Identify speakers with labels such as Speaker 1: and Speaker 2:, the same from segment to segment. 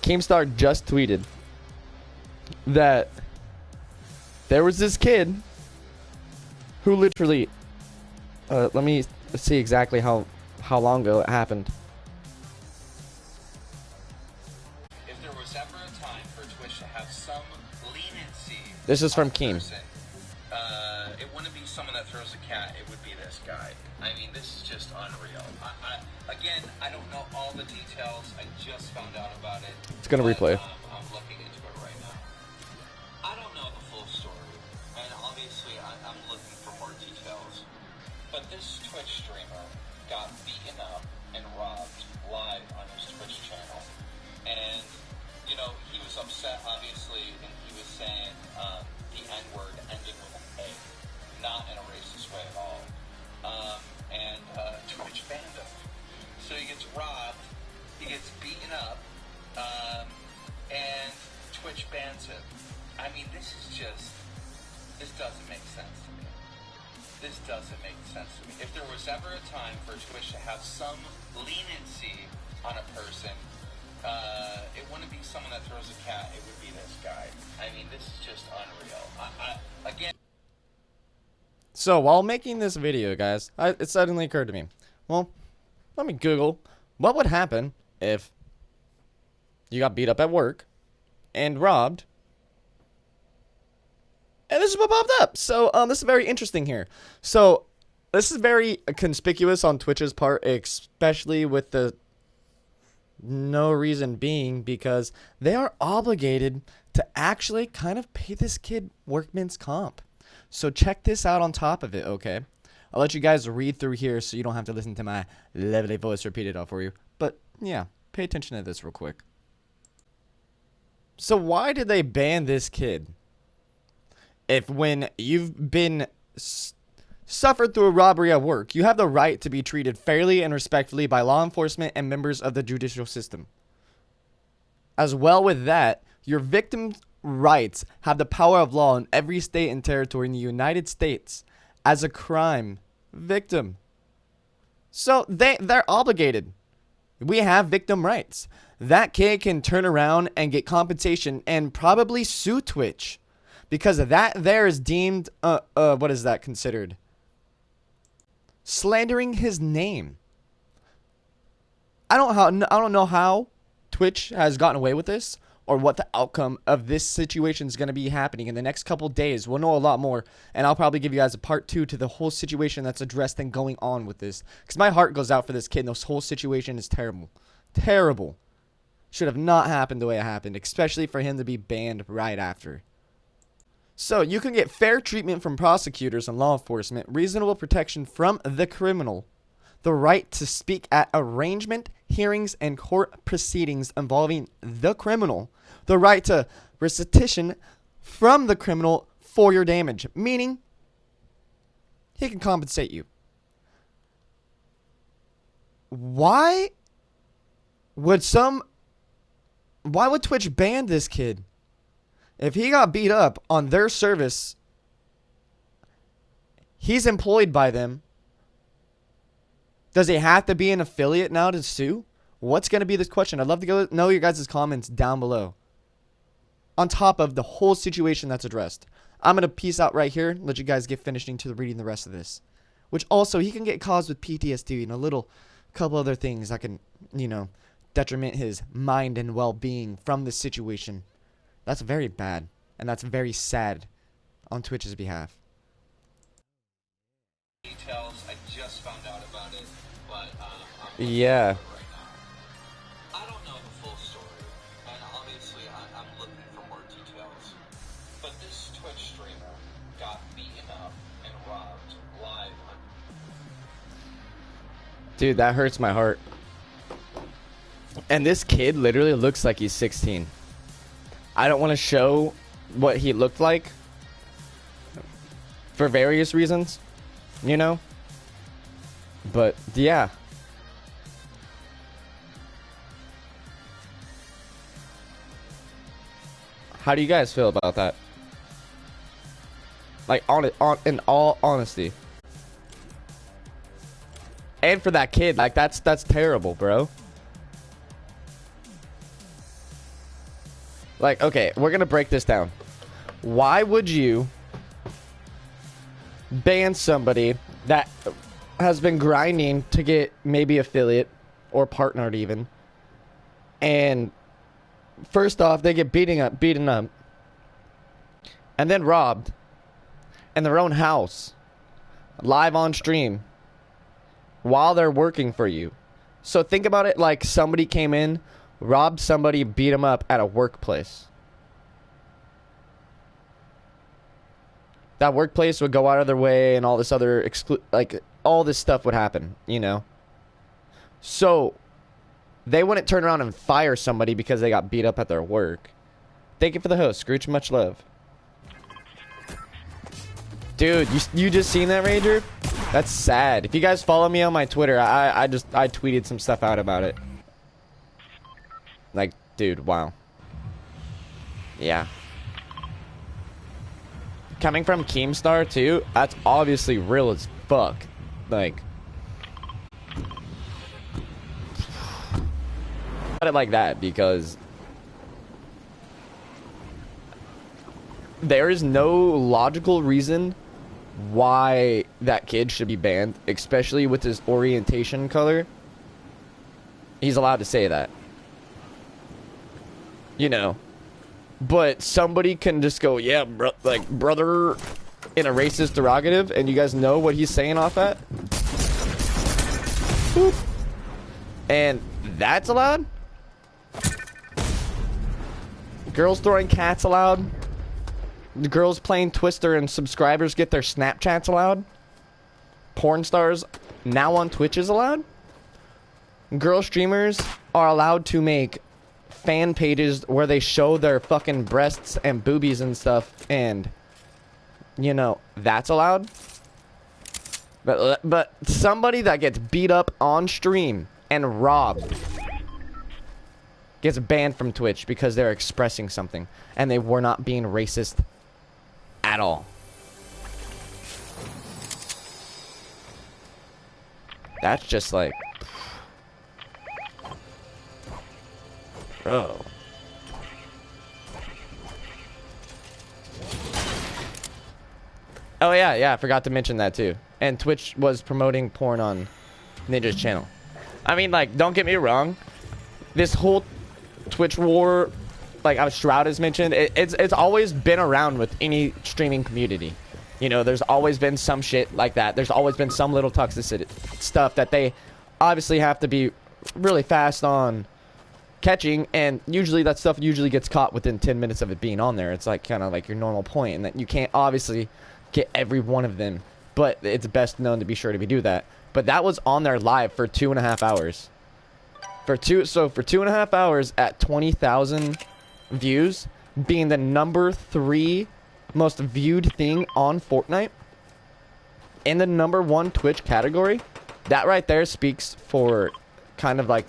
Speaker 1: Keemstar just tweeted that there was this kid who literally, let me see exactly how long ago it happened.
Speaker 2: If there was ever a time for Twitch to have some leniency,
Speaker 1: This is from Keem.
Speaker 2: It wouldn't be someone that throws a cat. It would be this guy. I mean, this is just unreal. Again, I don't know all the details. I just found out about it.
Speaker 1: It's gonna replay.
Speaker 2: I'm looking into it right now. I don't know the full story, and obviously I'm looking for more details. But this Twitch streamer got beaten up and robbed live on his Twitch channel, and you know he was upset, obviously, and he was saying the N-word ending with an A, not in a racist way at all. And Twitch banned him. So he gets robbed, he gets beaten up, and Twitch bans him. I mean, this doesn't make sense to me. This doesn't make sense to me. If there was ever a time for Twitch to have some leniency on a person, it wouldn't be someone that throws a cat, it would be this guy. I mean, this is just unreal. Again...
Speaker 1: So, while making this video, guys, it suddenly occurred to me, well, let me Google what would happen if you got beat up at work and robbed. And this is what popped up. So, this is very interesting here. So, this is very conspicuous on Twitch's part, especially with the no reason being because they are obligated to actually kind of pay this kid workman's comp. So, check this out on top of it, okay? I'll let you guys read through here so you don't have to listen to my lovely voice repeat it all for you. But, yeah, pay attention to this real quick. So, why did they ban this kid? If when you've been suffered through a robbery at work, you have the right to be treated fairly and respectfully by law enforcement and members of the judicial system. As well with that, your victim's rights have the power of law in every state and territory in the United States as a crime victim. So they're obligated. We have victim rights. That kid can turn around and get compensation and probably sue Twitch because that there is deemed what is that considered? Slandering his name. I don't know how Twitch has gotten away with this or what the outcome of this situation is going to be happening in the next couple days. We'll know a lot more, and I'll probably give you guys a part 2 to the whole situation that's addressed and going on with this. Because my heart goes out for this kid, and this whole situation is terrible. Terrible. Should have not happened the way it happened, especially for him to be banned right after. So, you can get fair treatment from prosecutors and law enforcement, reasonable protection from the criminal, the right to speak at arraignment, hearings, and court proceedings involving the criminal, the right to restitution from the criminal for your damage, meaning he can compensate you. Why would Twitch ban this kid? If he got beat up on their service, he's employed by them. Does he have to be an affiliate now to sue? What's going to be this question? I'd love to know your guys' comments down below. On top of the whole situation that's addressed. I'm going to peace out right here. Let you guys get finishing to reading the rest of this. Which also, he can get caused with PTSD and a couple other things that can, detriment his mind and well-being from this situation. That's very bad. And that's very sad on Twitch's behalf.
Speaker 2: Details, I just found out about it, but
Speaker 1: yeah.
Speaker 2: Right now. I don't know the full story, and obviously I'm looking for more details. But this Twitch streamer got beaten up and robbed live on...
Speaker 1: Dude, that hurts my heart. And this kid literally looks like he's 16. I don't want to show what he looked like for various reasons, but yeah. How do you guys feel about that? Like, in all honesty. And for that kid, like, that's terrible, bro. Like, okay, we're gonna break this down. Why would you ban somebody that has been grinding to get maybe affiliate or partnered even, and first off they get beaten up, and then robbed in their own house, live on stream, while they're working for you? So think about it like somebody came in, robbed somebody, beat them up at a workplace. That workplace would go out of their way and all this other like all this stuff would happen, you know? So they wouldn't turn around and fire somebody because they got beat up at their work. Thank you for the host, Scrooge. Much love. Dude, you just seen that, Ranger? That's sad. If you guys follow me on my Twitter, I tweeted some stuff out about it. Like, dude, wow. Yeah. Coming from Keemstar too, that's obviously real as fuck. Like, it like that because there is no logical reason why that kid should be banned, especially with his orientation color. He's allowed to say that, you know, but somebody can just go, yeah, like brother, in a racist derogative, and you guys know what he's saying off that, and that's allowed. Girls throwing cats allowed. The girls playing Twister and subscribers get their Snapchats allowed. Porn stars now on Twitch is allowed. Girl streamers are allowed to make fan pages where they show their fucking breasts and boobies and stuff, and you know, that's allowed. But somebody that gets beat up on stream and robbed gets banned from Twitch because they're expressing something and they were not being racist at all. That's just like, bro. Oh yeah, I forgot to mention that too. And Twitch was promoting porn on Ninja's channel. I mean, like, don't get me wrong. This whole Twitch war, like Shroud has mentioned, it's always been around with any streaming community. You know, there's always been some shit like that. There's always been some little toxicity stuff that they obviously have to be really fast on catching, and usually that stuff usually gets caught within 10 minutes of it being on there. It's like kind of like your normal point, and that you can't obviously get every one of them, but it's best known to be sure to do that. But that was on there live for 2.5 hours. For 2.5 hours at 20,000 views, being the number 3 most viewed thing on Fortnite in the number 1 Twitch category, that right there speaks for kind of like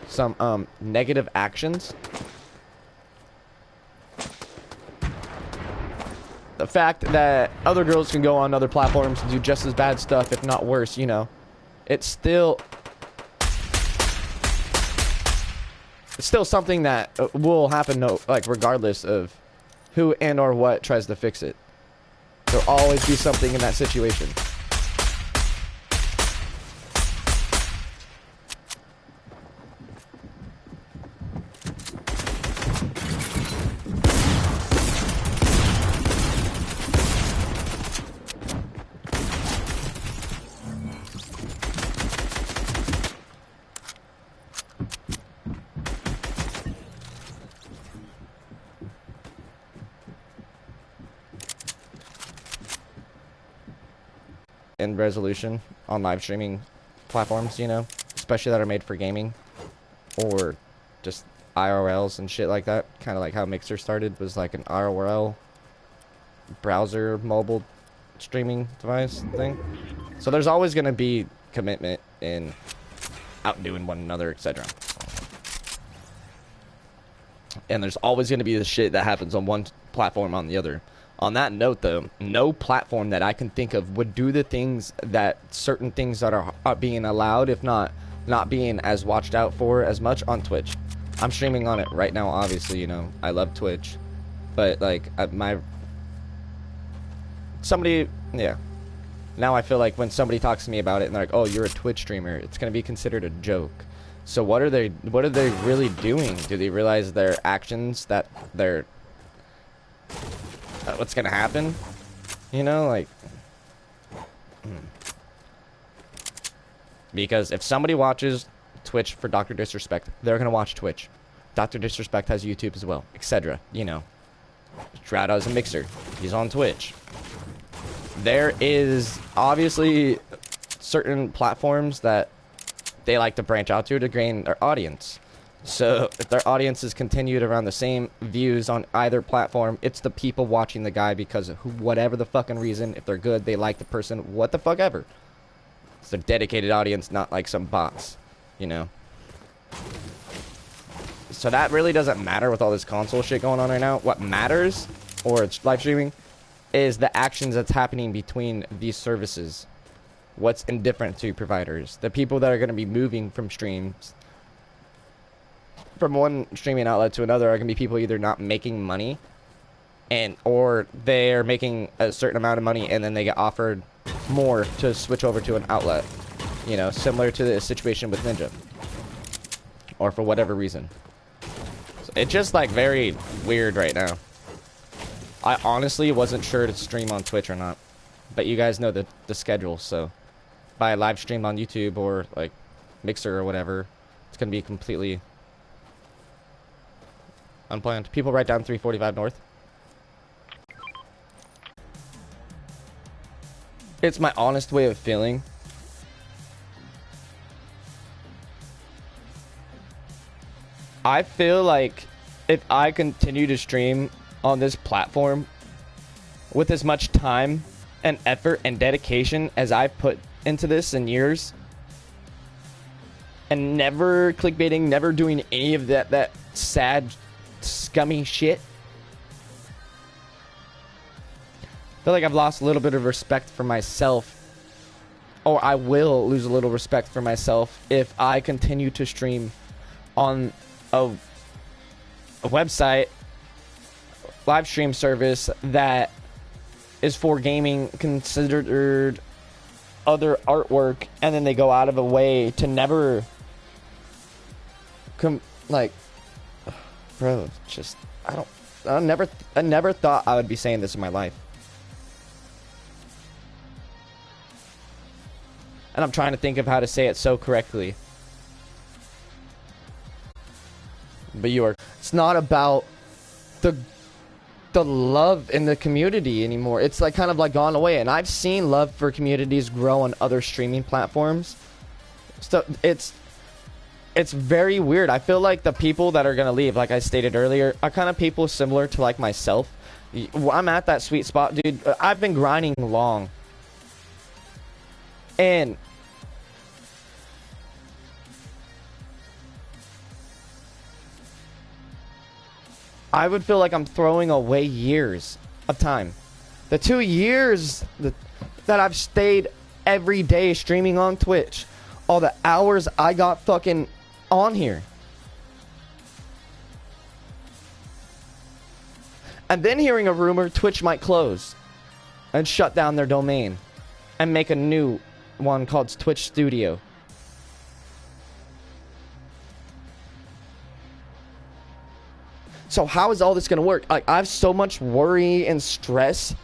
Speaker 1: some negative actions. The fact that other girls can go on other platforms and do just as bad stuff, if not worse, you know, it's still something that will happen, no, like regardless of who and or what tries to fix it. There'll always be something in that situation. In resolution on live streaming platforms, you know, especially that are made for gaming or just IRLs and shit like that. Kind of like how Mixer started, was like an IRL browser mobile streaming device thing. So there's always going to be commitment in outdoing one another, etc. And there's always going to be the shit that happens on one platform on the other. On that note, though, no platform that I can think of would do the things that certain things that are being allowed, if not being as watched out for as much on Twitch. I'm streaming on it right now, obviously, you know. I love Twitch. But, like, somebody, yeah. Now I feel like when somebody talks to me about it and they're like, oh, you're a Twitch streamer, it's going to be considered a joke. So what are they really doing? Do they realize their actions, that they're, what's going to happen? You know, like, because if somebody watches Twitch for Dr. Disrespect, they're going to watch Twitch. Dr. Disrespect has YouTube as well, etc. You know. Shroud as a mixer. He's on Twitch. There is obviously certain platforms that they like to branch out to gain their audience. So if their audience is continued around the same views on either platform, it's the people watching the guy because of whatever the fucking reason. If they're good, they like the person, what the fuck ever. It's a dedicated audience, not like some bots, you know. So that really doesn't matter with all this console shit going on right now. What matters, or it's live streaming, is the actions that's happening between these services. What's indifferent to providers. The people that are going to be moving from streams, from one streaming outlet to another, are going to be people either not making money, or they're making a certain amount of money and then they get offered more to switch over to an outlet. You know, similar to the situation with Ninja. Or for whatever reason. So it's just like very weird right now. I honestly wasn't sure to stream on Twitch or not. But you guys know the schedule, so if I live stream on YouTube or like Mixer or whatever, it's gonna be completely unplanned. People write down 345 North. It's my honest way of feeling. I feel like if I continue to stream on this platform with as much time and effort and dedication as I've put into this in years, and never clickbaiting, never doing any of that sad, scummy shit, I feel like I've lost a little bit of respect for myself, or I will lose a little respect for myself if I continue to stream on a website, live stream service that is for gaming, considered other artwork, and then they go out of a way to never like, bro, just I never thought I would be saying this in my life. And I'm trying to think of how to say it so correctly. But it's not about the love in the community anymore. It's like kind of like gone away. And I've seen love for communities grow on other streaming platforms. So it's very weird. I feel like the people that are gonna leave, like I stated earlier, are kind of people similar to like myself. I'm at that sweet spot, dude. I've been grinding long. And I would feel like I'm throwing away years of time. The 2 years that I've stayed every day streaming on Twitch. All the hours I got fucking on here. And then hearing a rumor Twitch might close and shut down their domain and make a new one called Twitch Studio. So how is all this gonna work? Like, I have so much worry and stress,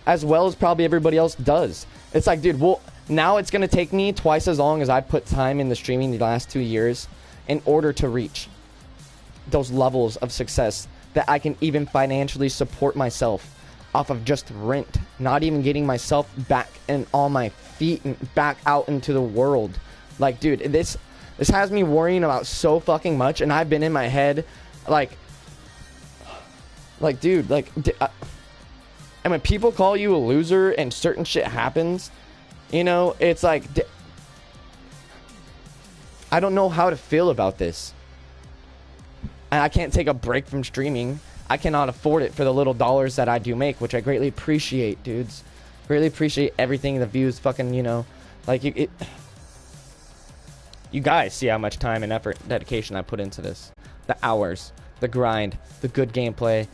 Speaker 1: as well as probably everybody else does. It's like, dude, well, now it's gonna take me twice as long as I put time in the streaming the last 2 years in order to reach those levels of success that I can even financially support myself off of just rent, not even getting myself back and on my feet and back out into the world. Like, dude, this has me worrying about so fucking much, and I've been in my head like, dude, like, and when people call you a loser and certain shit happens, you know, it's like, I don't know how to feel about this. And I can't take a break from streaming. I cannot afford it for the little dollars that I do make, which I greatly appreciate, dudes. Really appreciate everything, the views, fucking, you know, like, you guys see how much time and effort and dedication I put into this. the hours, the grind, the good gameplay,